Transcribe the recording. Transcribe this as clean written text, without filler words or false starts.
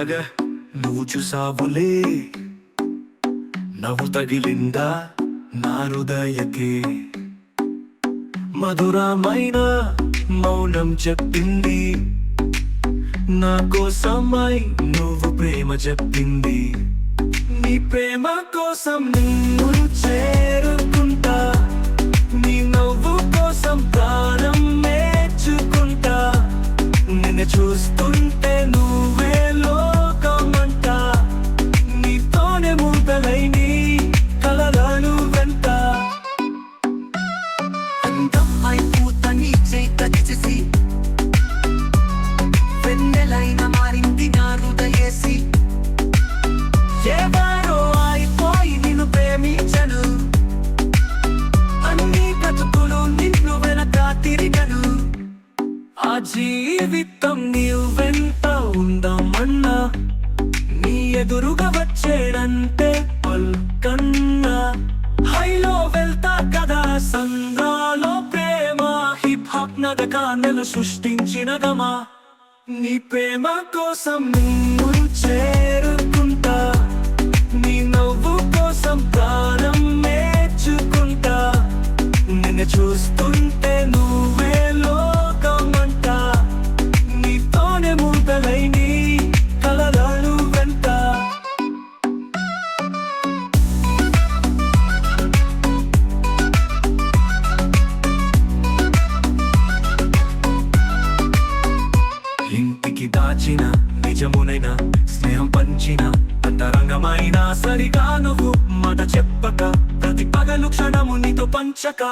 సగ నువ్వు చూసావులే, నవ్వు తగిలిందా నా హృదయకే. మధురమైన మౌనం చెప్పింది, నా కోసమై నువ్వు ప్రేమ చెప్పింది. నీ ప్రేమ కోసం నిన్ను చేరుకుంటా, నీ నవ్వు కోసం ప్రాణం నేర్చుకుంటా. నిన్ను చూస్తుంటే నువ్వే లోకమంటా, నీతోనే ముందలై నీ కలలను వెంట. అందమై పూత నీ చేసి వెన్నెలైన మారింది నా హృదయేసి. ఎవరో అయిపోయి నిన్ను ప్రేమించను, అన్ని బ్రతుకులు నిన్ను వెనక తిరిగను. ఆ జీవితం నీవు వెంట ఉందామన్నా, నీ ఎదురుగా వచ్చేడంటే పల్కన్నా. హైలో వెళ్తా కదా సంద్రాలో ప్రేమ, హిప్ హాప్ నగకాన్నెలు సృష్టించిన గమా. నీ ప్రేమ కోసం నిన్ను చేరుకుంటా, నీ నవ్వు కోసం ప్రాణం నేర్చుకుంటా. నిన్ను చూస్తుంటే నువ్వే లోకమంటా, నీతోనే ముందలై నీ కలలను వెంట. ఇంటికి దాచిన నిజమునైన స్నేహం పంచిన అంతరంగమైన సరిగా నువ్వు మాట చెప్పక, ప్రతి పగలు క్షణము నీతో పంచక.